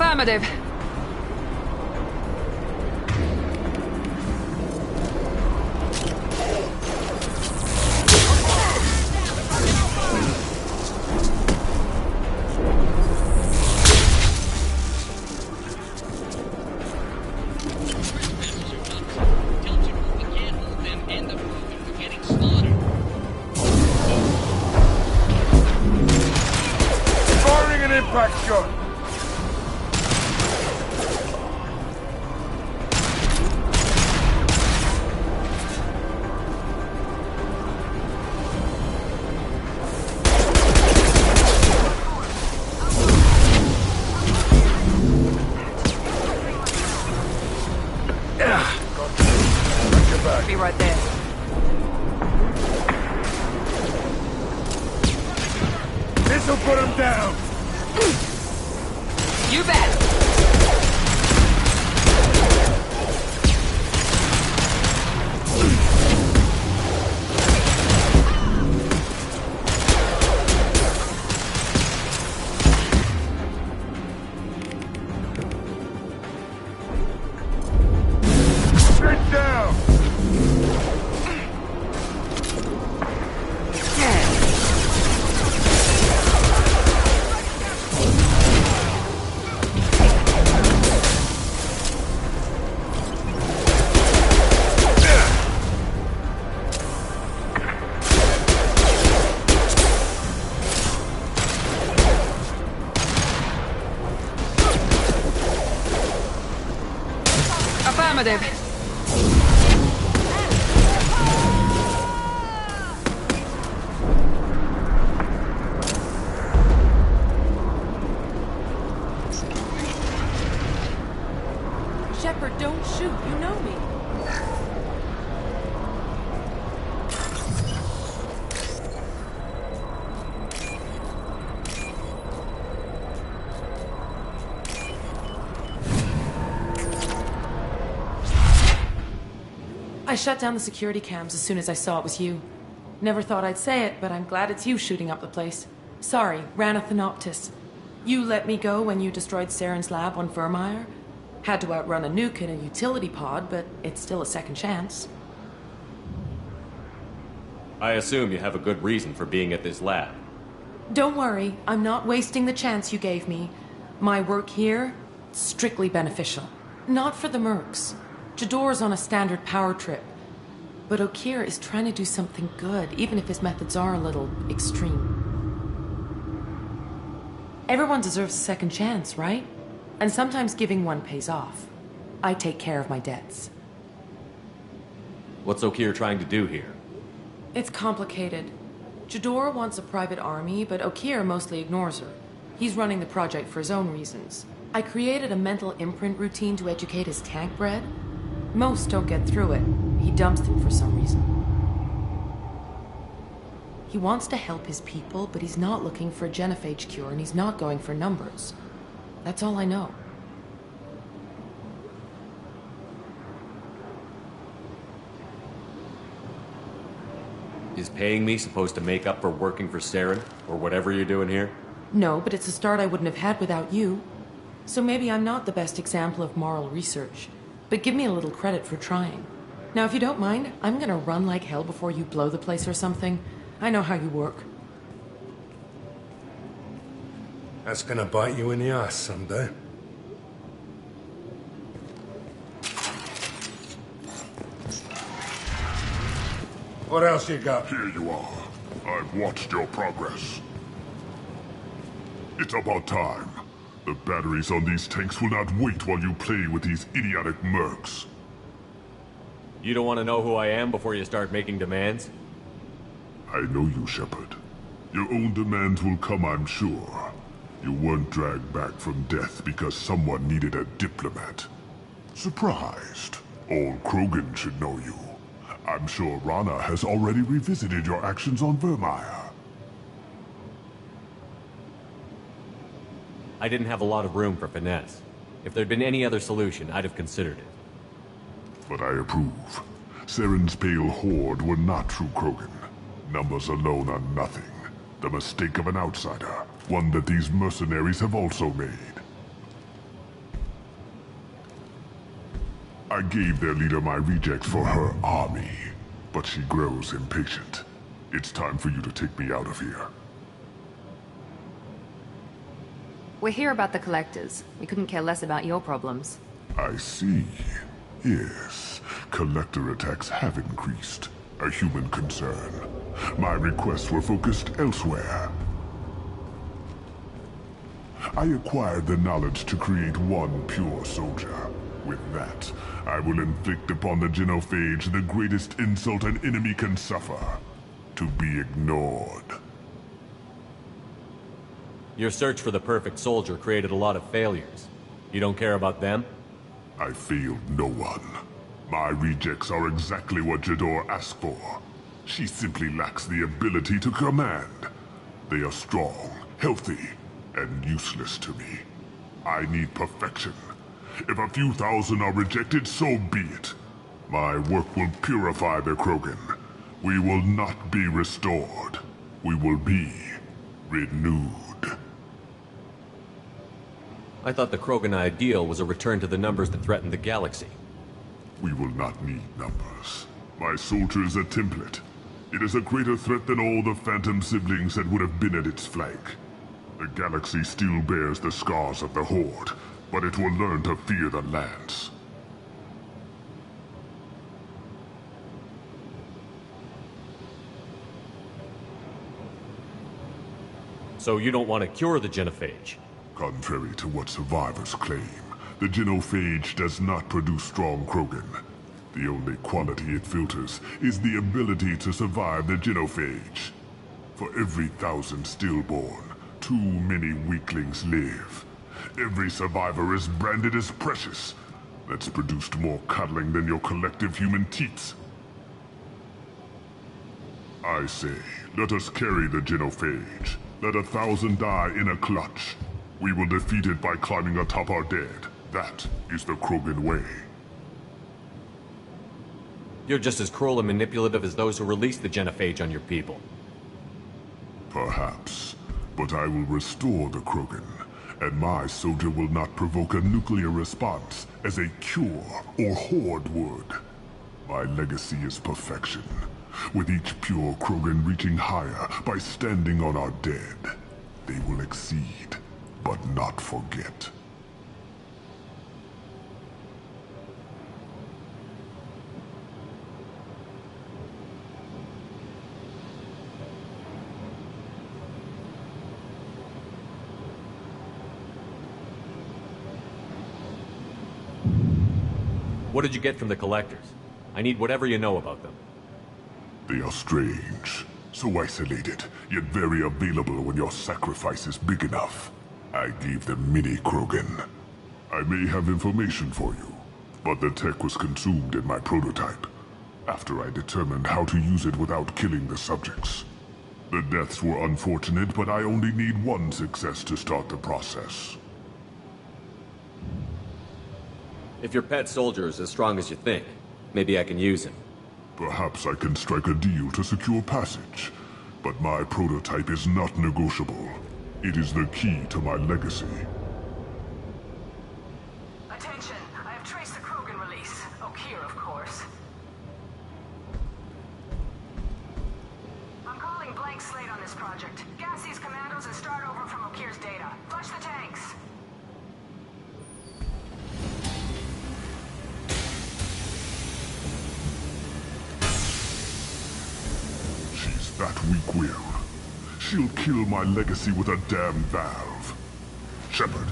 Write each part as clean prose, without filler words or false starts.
Affirmative. Firing an impact shot! Be right there. This'll put him down! You bet. Get down! Affirmative. Shepard, don't shoot. You know me. I shut down the security cams as soon as I saw it was you. Never thought I'd say it, but I'm glad it's you shooting up the place. Sorry, Ranna Thanoptis. You let me go when you destroyed Saren's lab on Vermeer. Had to outrun a nuke in a utility pod, but it's still a second chance. I assume you have a good reason for being at this lab. Don't worry, I'm not wasting the chance you gave me. My work here, strictly beneficial. Not for the mercs. Jador's on a standard power trip. But Okeer is trying to do something good, even if his methods are a little extreme. Everyone deserves a second chance, right? And sometimes giving one pays off. I take care of my debts. What's Okeer trying to do here? It's complicated. Jador wants a private army, but Okeer mostly ignores her. He's running the project for his own reasons. I created a mental imprint routine to educate his tank bred. Most don't get through it. He dumps them for some reason. He wants to help his people, but he's not looking for a genophage cure, and he's not going for numbers. That's all I know. Is paying me supposed to make up for working for Saren, or whatever you're doing here? No, but it's a start I wouldn't have had without you. So maybe I'm not the best example of moral research, but give me a little credit for trying. Now, if you don't mind, I'm gonna run like hell before you blow the place or something. I know how you work. That's gonna bite you in the ass someday. What else you got? Here you are. I've watched your progress. It's about time. The batteries on these tanks will not wait while you play with these idiotic mercs. You don't want to know who I am before you start making demands? I know you, Shepard. Your own demands will come, I'm sure. You weren't dragged back from death because someone needed a diplomat. Surprised. Old Krogan should know you. I'm sure Ranna has already revisited your actions on Vermeer. I didn't have a lot of room for finesse. If there'd been any other solution, I'd have considered it. But I approve. Saren's pale horde were not true Krogan. Numbers alone are nothing. The mistake of an outsider. One that these mercenaries have also made. I gave their leader my rejects for her army, but she grows impatient. It's time for you to take me out of here. We're here about the Collectors. We couldn't care less about your problems. I see. Yes, collector attacks have increased. A human concern. My requests were focused elsewhere. I acquired the knowledge to create one pure soldier. With that, I will inflict upon the Genophage the greatest insult an enemy can suffer. To be ignored. Your search for the perfect soldier created a lot of failures. You don't care about them? I failed no one. My rejects are exactly what Jedore asked for. She simply lacks the ability to command. They are strong, healthy, and useless to me. I need perfection. If a few thousand are rejected, so be it. My work will purify the Krogan. We will not be restored. We will be renewed. I thought the Krogan ideal was a return to the numbers that threatened the galaxy. We will not need numbers. My soldier is a template. It is a greater threat than all the Phantom siblings that would have been at its flank. The galaxy still bears the scars of the Horde, but it will learn to fear the Lance. So you don't want to cure the Genophage? Contrary to what survivors claim, the Genophage does not produce strong Krogan. The only quality it filters is the ability to survive the Genophage. For every 1,000 stillborn, too many weaklings live. Every survivor is branded as precious. That's produced more cuddling than your collective human teats. I say, let us carry the Genophage. Let 1,000 die in a clutch. We will defeat it by climbing atop our dead. That is the Krogan way. You're just as cruel and manipulative as those who released the Genophage on your people. Perhaps. But I will restore the Krogan. And my soldier will not provoke a nuclear response as a cure or Horde would. My legacy is perfection. With each pure Krogan reaching higher by standing on our dead. They will exceed, but not forget. What did you get from the Collectors? I need whatever you know about them. They are strange. So isolated, yet very available when your sacrifice is big enough. I gave them mini Krogan. I may have information for you, but the tech was consumed in my prototype, after I determined how to use it without killing the subjects. The deaths were unfortunate, but I only need one success to start the process. If your pet soldier is as strong as you think, maybe I can use him. Perhaps I can strike a deal to secure passage, but my prototype is not negotiable. It is the key to my legacy. Attention! I have traced the Krogan release. Okeer, of course. I'm calling blank slate on this project. Gas these commandos and start over from Okeer's data. Flush the tanks! She's that weak-willed. She'll kill my legacy with a damn valve. Shepard,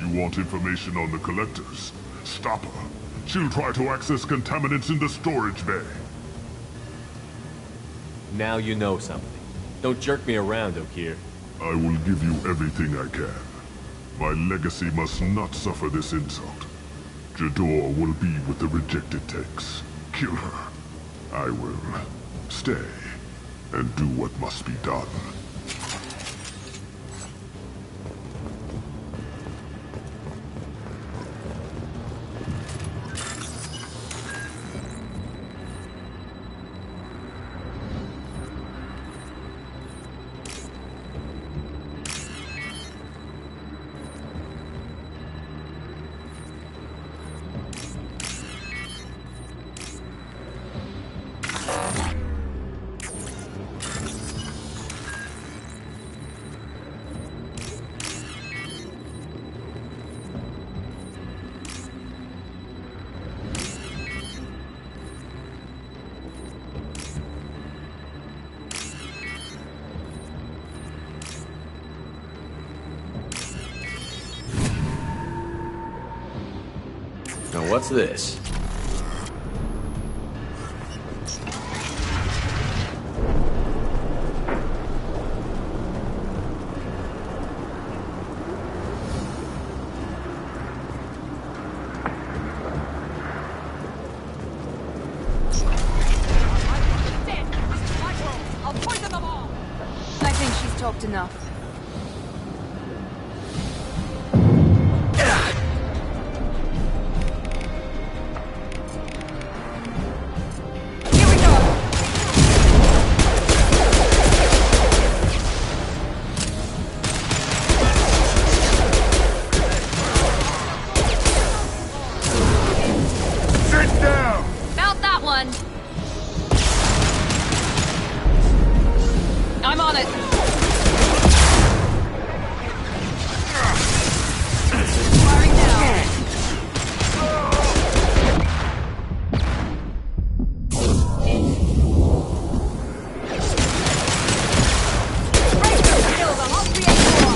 you want information on the Collectors? Stop her. She'll try to access contaminants in the storage bay. Now you know something. Don't jerk me around, Okeer. I will give you everything I can. My legacy must not suffer this insult. Jedore will be with the rejected tanks. Kill her. I will stay and do what must be done. Now what's this? I think she's talked enough. Here we go! Sit down! Felt that one! I'm on it! Firing now! Kill them! I'll create more!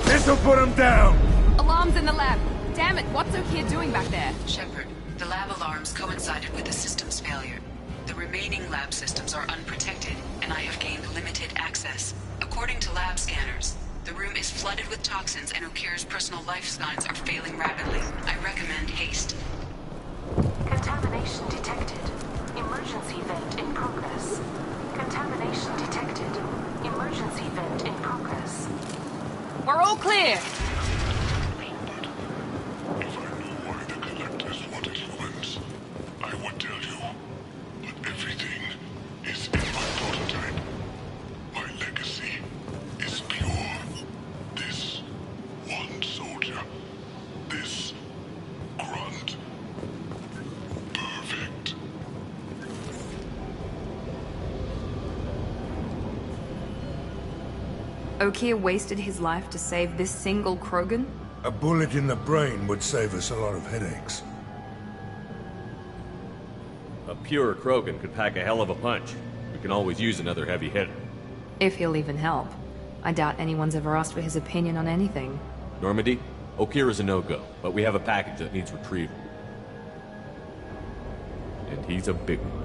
This'll put him down! Alarms in the lab. Damn it, what's O'Keefe doing back there? Shepard, the lab alarms coincided with the system's failure. The remaining lab systems are unprotected, and I have gained limited access. According to lab scanners, the room is flooded with toxins and O'Keefe's personal life signs are failing rapidly. I recommend haste. Contamination detected. Emergency vent in progress. Contamination detected. Emergency vent in progress. We're all clear! If I knew why the Collectors wanted humans, I would tell you. But everything is in my prototype. My legacy is pure. This one soldier. This grunt. Perfect. O'Keefe wasted his life to save this single Krogan? A bullet in the brain would save us a lot of headaches. A pure Krogan could pack a hell of a punch. We can always use another heavy hitter. If he'll even help. I doubt anyone's ever asked for his opinion on anything. Normandy, O'Keefe is a no-go, but we have a package that needs retrieval. And he's a big one.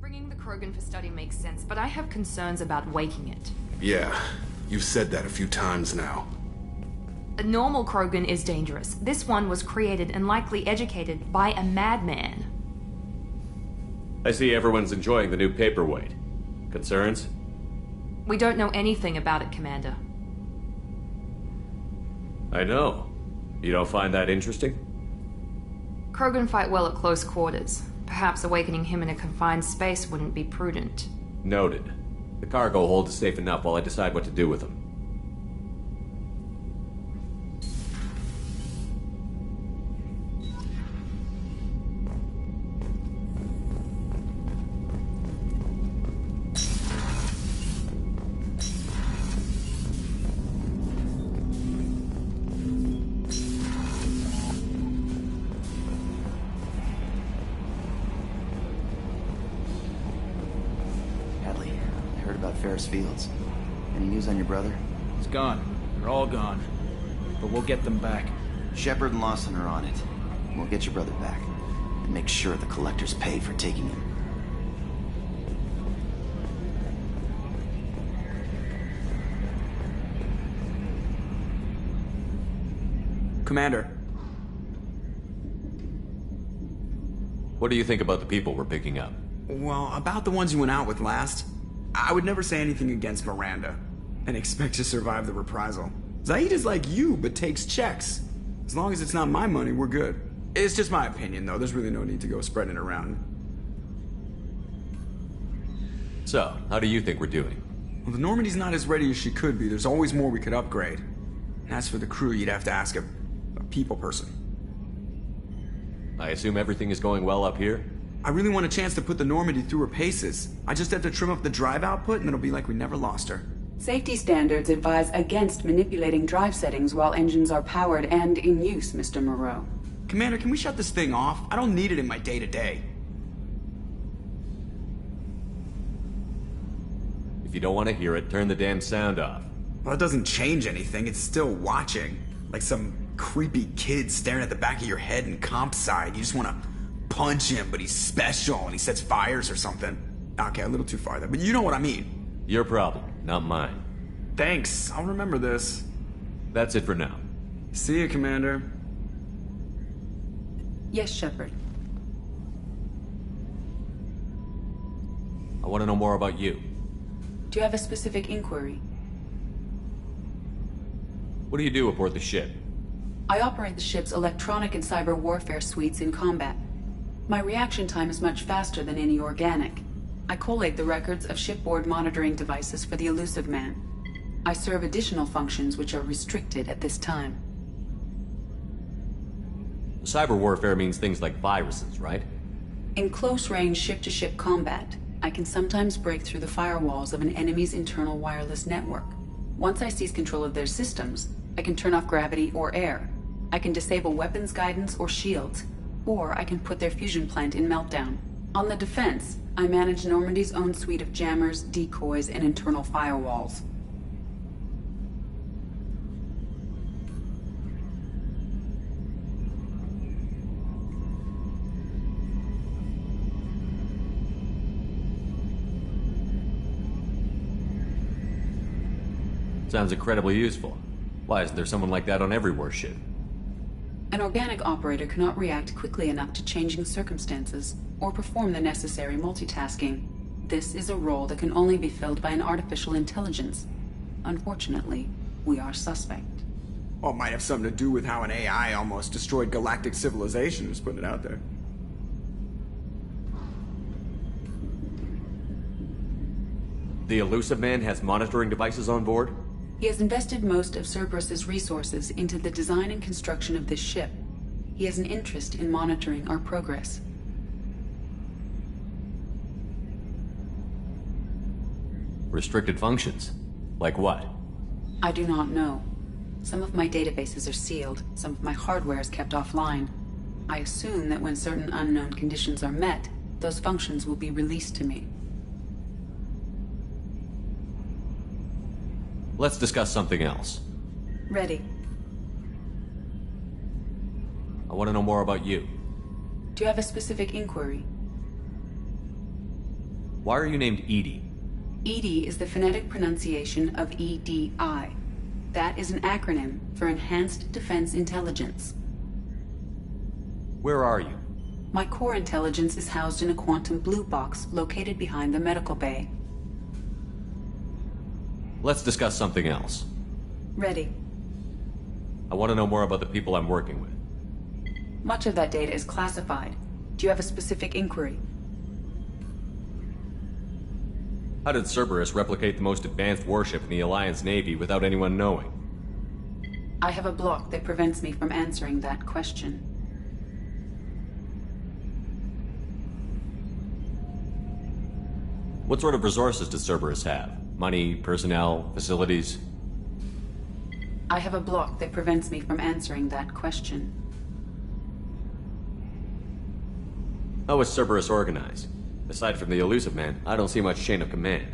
Bringing the Krogan for study makes sense, but I have concerns about waking it. Yeah, you've said that a few times now. A normal Krogan is dangerous. This one was created and likely educated by a madman. I see everyone's enjoying the new paperweight. Concerns? We don't know anything about it, Commander. I know. You don't find that interesting? Krogan fight well at close quarters. Perhaps awakening him in a confined space wouldn't be prudent. Noted. The cargo hold is safe enough while I decide what to do with them. Ferris Fields. Any news on your brother? He's gone. They're all gone. But we'll get them back. Shepard and Lawson are on it. We'll get your brother back. And make sure the collectors pay for taking him. Commander. What do you think about the people we're picking up? Well, about the ones you went out with last, I would never say anything against Miranda and expect to survive the reprisal. Zaid is like you, but takes checks. As long as it's not my money, we're good. It's just my opinion, though. There's really no need to go spreading it around. So, how do you think we're doing? Well, the Normandy's not as ready as she could be. There's always more we could upgrade. And as for the crew, you'd have to ask a people person. I assume everything is going well up here? I really want a chance to put the Normandy through her paces. I just have to trim up the drive output and it'll be like we never lost her. Safety standards advise against manipulating drive settings while engines are powered and in use, Mr. Moreau. Commander, can we shut this thing off? I don't need it in my day-to-day. If you don't want to hear it, turn the damn sound off. Well, it doesn't change anything. It's still watching. Like some creepy kid staring at the back of your head in comp side. You just want to punch him, but he's special and he sets fires or something. Okay, a little too far there, but you know what I mean. Your problem, not mine. Thanks, I'll remember this. That's it for now. See you, Commander. Yes, Shepard. I want to know more about you. Do you have a specific inquiry? What do you do aboard the ship? I operate the ship's electronic and cyber warfare suites in combat. My reaction time is much faster than any organic. I collate the records of shipboard monitoring devices for the Illusive Man. I serve additional functions which are restricted at this time. Cyber warfare means things like viruses, right? In close-range ship-to-ship combat, I can sometimes break through the firewalls of an enemy's internal wireless network. Once I seize control of their systems, I can turn off gravity or air. I can disable weapons guidance or shields, or I can put their fusion plant in meltdown. On the defense, I manage Normandy's own suite of jammers, decoys, and internal firewalls. Sounds incredibly useful. Why isn't there someone like that on every warship? An organic operator cannot react quickly enough to changing circumstances or perform the necessary multitasking. This is a role that can only be filled by an artificial intelligence. Unfortunately, we are suspect. Well, it might have something to do with how an AI almost destroyed galactic civilization, just putting it out there. The Illusive Man has monitoring devices on board? He has invested most of Cerberus's resources into the design and construction of this ship. He has an interest in monitoring our progress. Restricted functions? Like what? I do not know. Some of my databases are sealed, some of my hardware is kept offline. I assume that when certain unknown conditions are met, those functions will be released to me. Let's discuss something else. Ready. I want to know more about you. Do you have a specific inquiry? Why are you named EDI? EDI is the phonetic pronunciation of EDI. That is an acronym for Enhanced Defense Intelligence. Where are you? My core intelligence is housed in a quantum blue box located behind the medical bay. Let's discuss something else. Ready. I want to know more about the people I'm working with. Much of that data is classified. Do you have a specific inquiry? How did Cerberus replicate the most advanced warship in the Alliance Navy without anyone knowing? I have a block that prevents me from answering that question. What sort of resources does Cerberus have? Money, personnel, facilities? I have a block that prevents me from answering that question. How is Cerberus organized? Aside from the Elusive Man, I don't see much chain of command.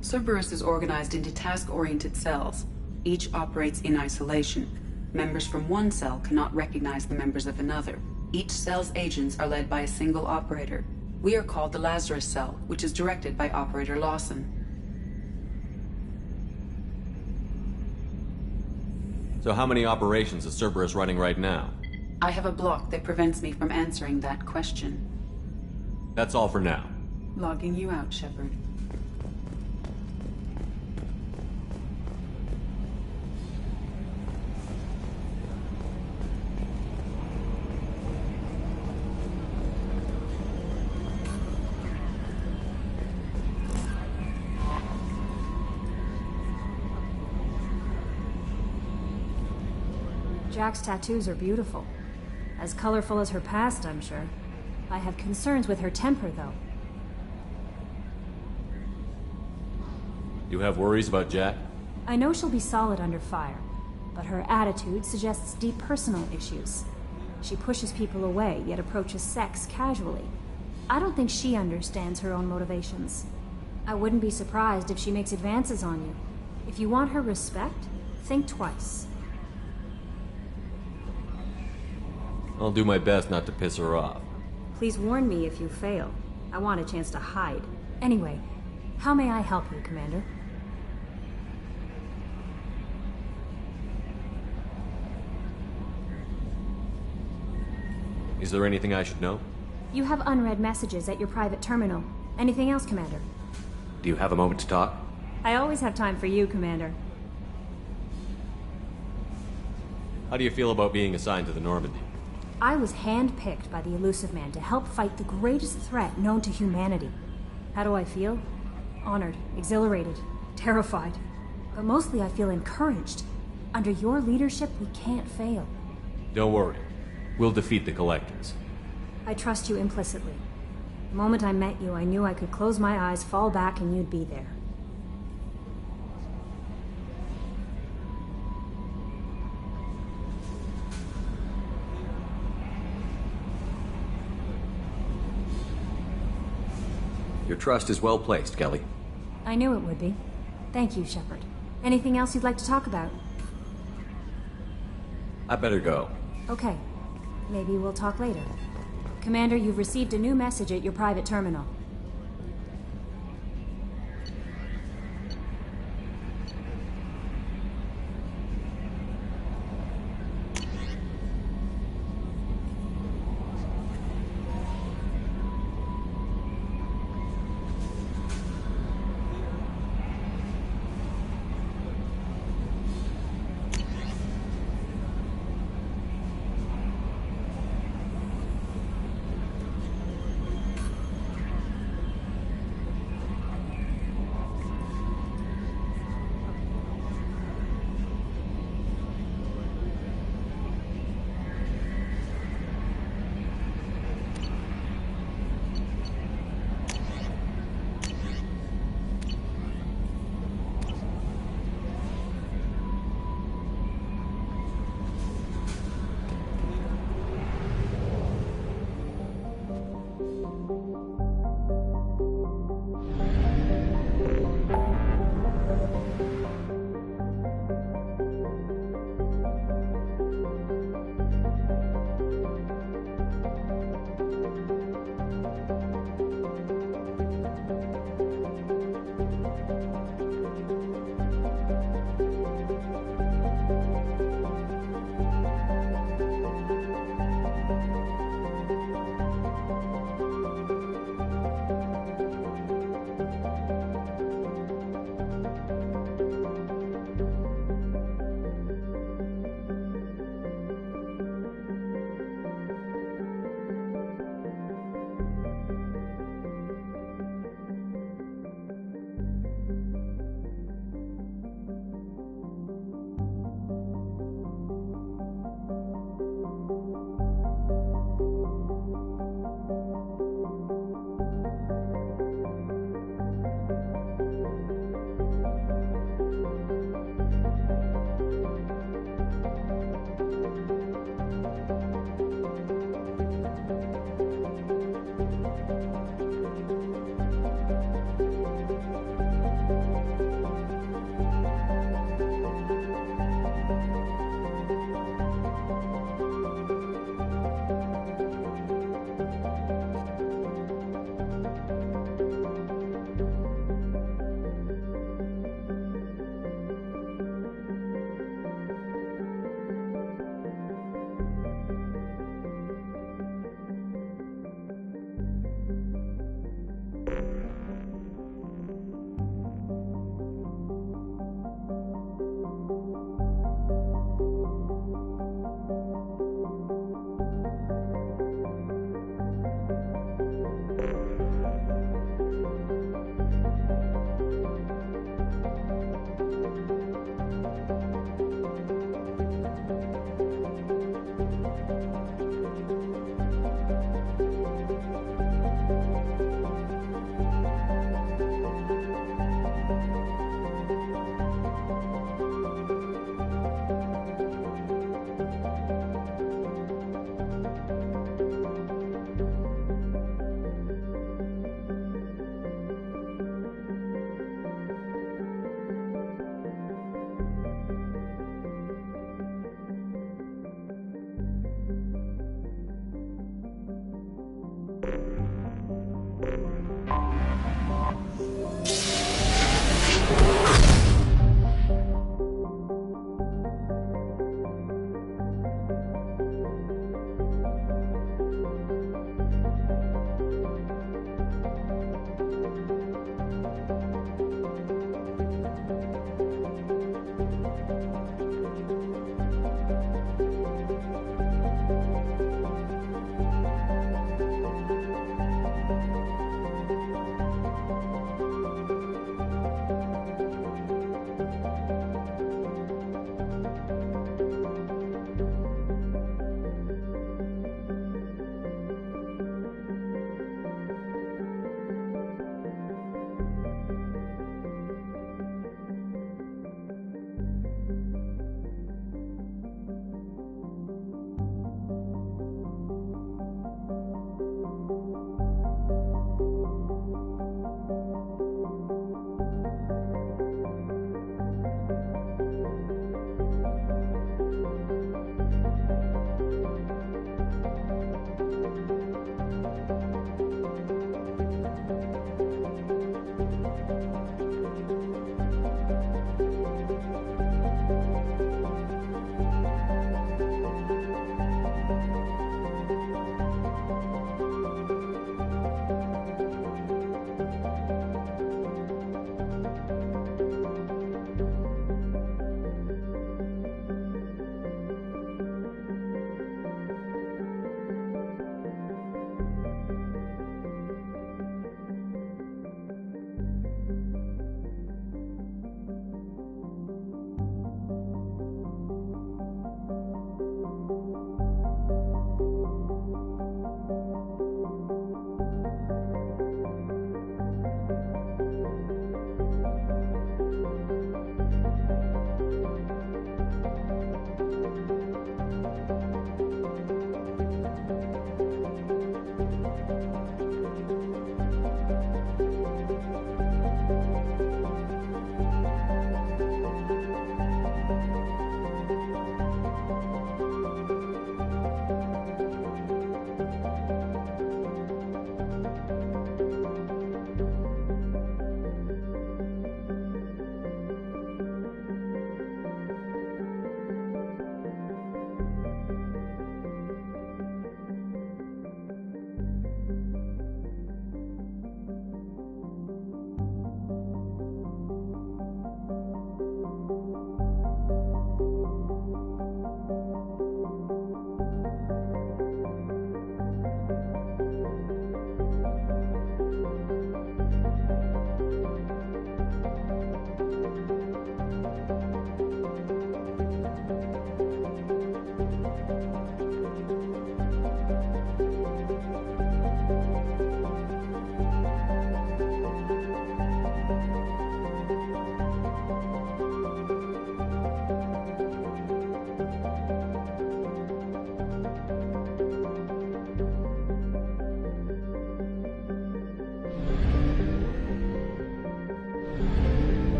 Cerberus is organized into task-oriented cells. Each operates in isolation. Members from one cell cannot recognize the members of another. Each cell's agents are led by a single operator. We are called the Lazarus Cell, which is directed by Operator Lawson. So how many operations is Cerberus running right now? I have a block that prevents me from answering that question. That's all for now. Logging you out, Shepard. Jack's tattoos are beautiful. As colorful as her past, I'm sure. I have concerns with her temper, though. You have worries about Jack? I know she'll be solid under fire, but her attitude suggests deep personal issues. She pushes people away, yet approaches sex casually. I don't think she understands her own motivations. I wouldn't be surprised if she makes advances on you. If you want her respect, think twice. I'll do my best not to piss her off. Please warn me if you fail. I want a chance to hide. Anyway, how may I help you, Commander? Is there anything I should know? You have unread messages at your private terminal. Anything else, Commander? Do you have a moment to talk? I always have time for you, Commander. How do you feel about being assigned to the Normandy? I was handpicked by the Elusive Man to help fight the greatest threat known to humanity. How do I feel? Honored, exhilarated, terrified. But mostly I feel encouraged. Under your leadership, we can't fail. Don't worry. We'll defeat the Collectors. I trust you implicitly. The moment I met you, I knew I could close my eyes, fall back, and you'd be there. Your trust is well placed, Kelly. I knew it would be. Thank you, Shepard. Anything else you'd like to talk about? I better go. Okay. Maybe we'll talk later. Commander, you've received a new message at your private terminal.